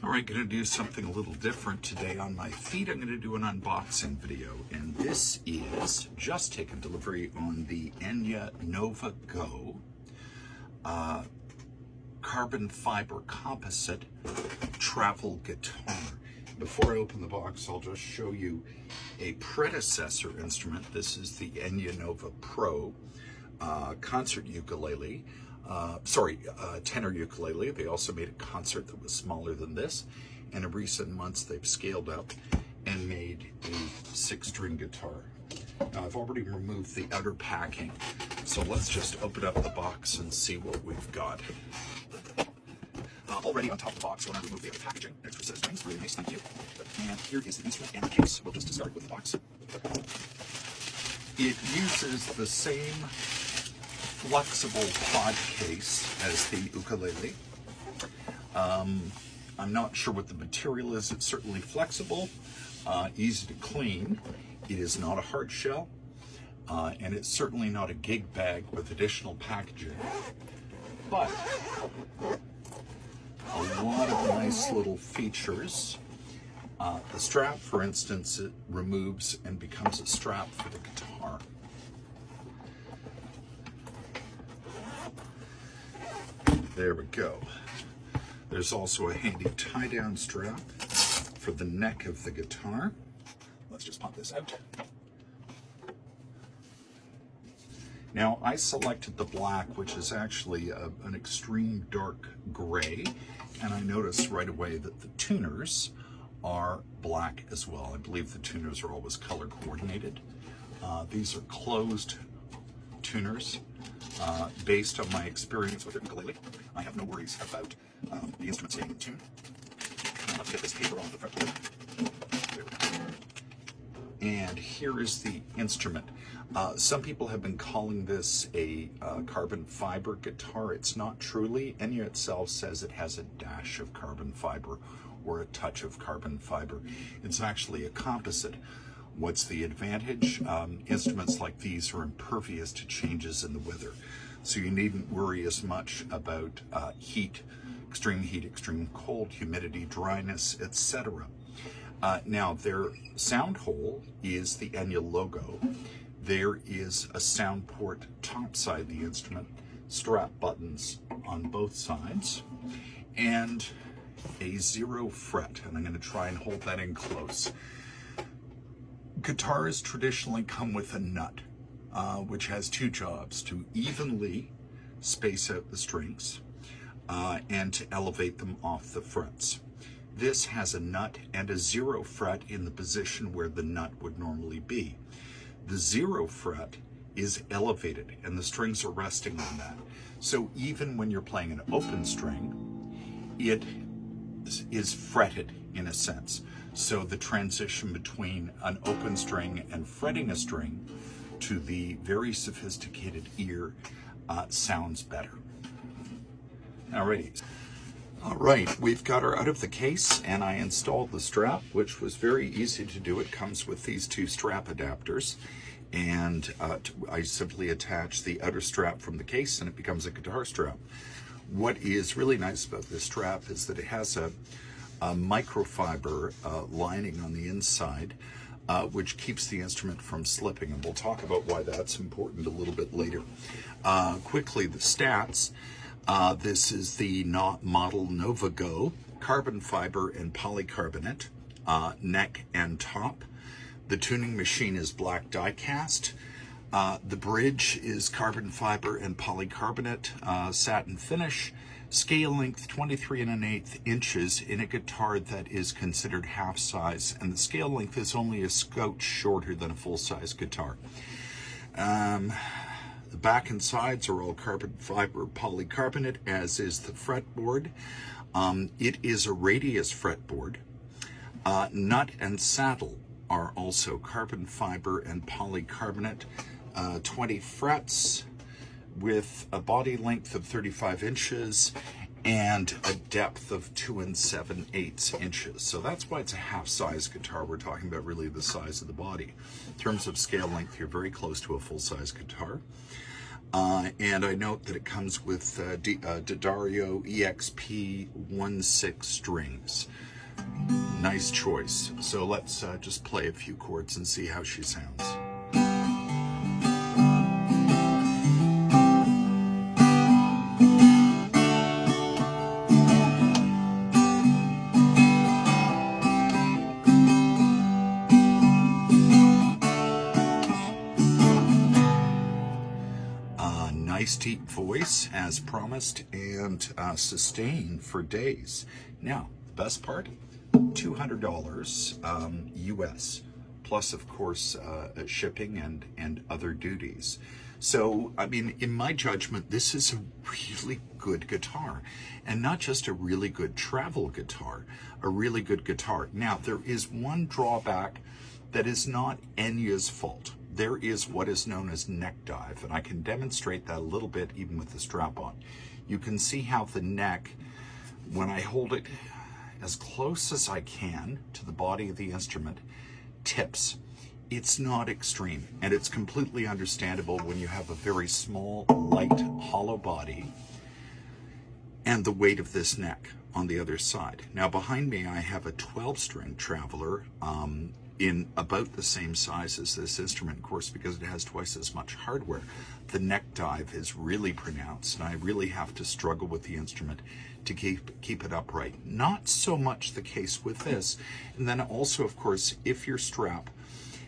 All right, going to do something a little different today on my feet. I'm going to do an unboxing video, and this is just taken delivery on the Enya Nova Go carbon fiber composite travel guitar. Before I open the box, I'll just show you a predecessor instrument. This is the Enya Nova Pro concert ukulele. Tenor ukulele. They also made a concert that was smaller than this, and in recent months they've scaled up and made a 6-string guitar. Now I've already removed the outer packing, so let's just open up the box and see what we've got. Already on top of the box, when I remove the other packaging, extra set of strings, really nice, thank you. And here is the instrument and the case. We'll just start with the box. It uses the same flexible pod case as the ukulele. I'm not sure what the material is. It's certainly flexible, easy to clean. It is not a hard shell, and it's certainly not a gig bag with additional packaging. But a lot of nice little features. The strap, for instance, it removes and becomes a strap for the guitar. There we go. There's also a handy tie-down strap for the neck of the guitar. Let's just pop this out. Now, I selected the black, which is actually an extreme dark gray, and I noticed right away that the tuners are black as well. I believe the tuners are always color coordinated. These are closed tuners. Based on my experience with the ukulele, I have no worries about the instrument staying in tune. Let's get this paper off the fretboard. And here is the instrument. Some people have been calling this a carbon fiber guitar. It's not truly. Enya itself says it has a dash of carbon fiber or a touch of carbon fiber. It's actually a composite. What's the advantage? Instruments like these are impervious to changes in the weather, so you needn't worry as much about heat, extreme cold, humidity, dryness, etc. Now, their sound hole is the Enya logo. There is a sound port topside the instrument, strap buttons on both sides, and a 0 fret, and I'm going to try and hold that in close. Guitars traditionally come with a nut, which has two jobs: to evenly space out the strings and to elevate them off the frets. This has a nut and a 0 fret in the position where the nut would normally be. The 0 fret is elevated and the strings are resting on that. So even when you're playing an open string, it is fretted in a sense. So the transition between an open string and fretting a string to the very sophisticated ear sounds better. Alrighty. All right, we've got her out of the case, and I installed the strap, which was very easy to do. It comes with these 2 strap adapters, and I simply attach the outer strap from the case and it becomes a guitar strap. What is really nice about this strap is that it has a microfiber lining on the inside, which keeps the instrument from slipping, and we'll talk about why that's important a little bit later. Quickly, the stats. This is the model Nova Go, carbon fiber and polycarbonate, neck and top. The tuning machine is black die cast. The bridge is carbon fiber and polycarbonate, satin finish. Scale length 23 1/8 inches in a guitar that is considered half size, and the scale length is only a scotch shorter than a full-size guitar. The back and sides are all carbon fiber polycarbonate, as is the fretboard. It is a radius fretboard. Nut and saddle are also carbon fiber and polycarbonate. 20 frets with a body length of 35 inches and a depth of 2 7/8 inches. So that's why it's a half-size guitar. We're talking about really the size of the body. In terms of scale length, you're very close to a full-size guitar. And I note that it comes with D'Addario EXP16 strings. Nice choice. So let's just play a few chords and see how she sounds. Nice deep voice as promised, and sustain for days. Now, the best part, $200 US, plus of course shipping and other duties. So, I mean, in my judgment, this is a really good guitar, and not just a really good travel guitar, a really good guitar. Now, there is one drawback that is not Enya's fault. There is what is known as neck dive, and I can demonstrate that a little bit even with the strap on. You can see how the neck, when I hold it as close as I can to the body of the instrument, tips. It's not extreme, and it's completely understandable when you have a very small, light, hollow body and the weight of this neck on the other side. Now behind me I have a 12-string Traveler in about the same size as this instrument, of course, because it has twice as much hardware. The neck dive is really pronounced, and I really have to struggle with the instrument to keep it upright. Not so much the case with this. And then also, of course, if your strap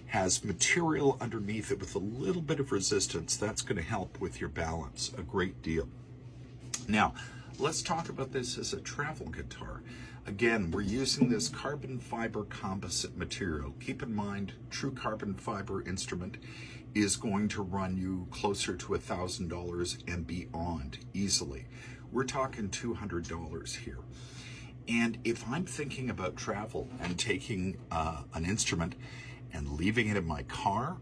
has material underneath it with a little bit of resistance, that's going to help with your balance a great deal. Now, let's talk about this as a travel guitar. Again, we're using this carbon fiber composite material. Keep in mind, true carbon fiber instrument is going to run you closer to $1,000 and beyond easily. We're talking $200 here. And if I'm thinking about travel and taking an instrument and leaving it in my car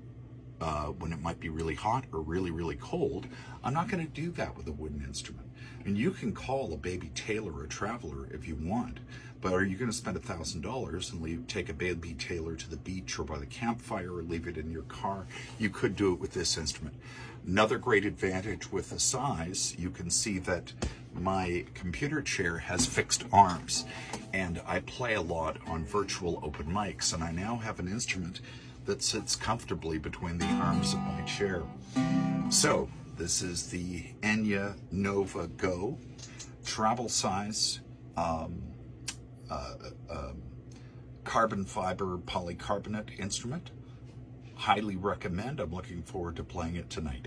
when it might be really hot or really, really cold, I'm not going to do that with a wooden instrument. And you can call a Baby Taylor a Traveler if you want, but are you going to spend $1,000 and take a Baby Taylor to the beach or by the campfire or leave it in your car? You could do it with this instrument. Another great advantage with the size, you can see that my computer chair has fixed arms, and I play a lot on virtual open mics, and I now have an instrument that sits comfortably between the arms of my chair. So this is the Enya Nova Go, travel size, carbon fiber polycarbonate instrument. Highly recommend. I'm looking forward to playing it tonight.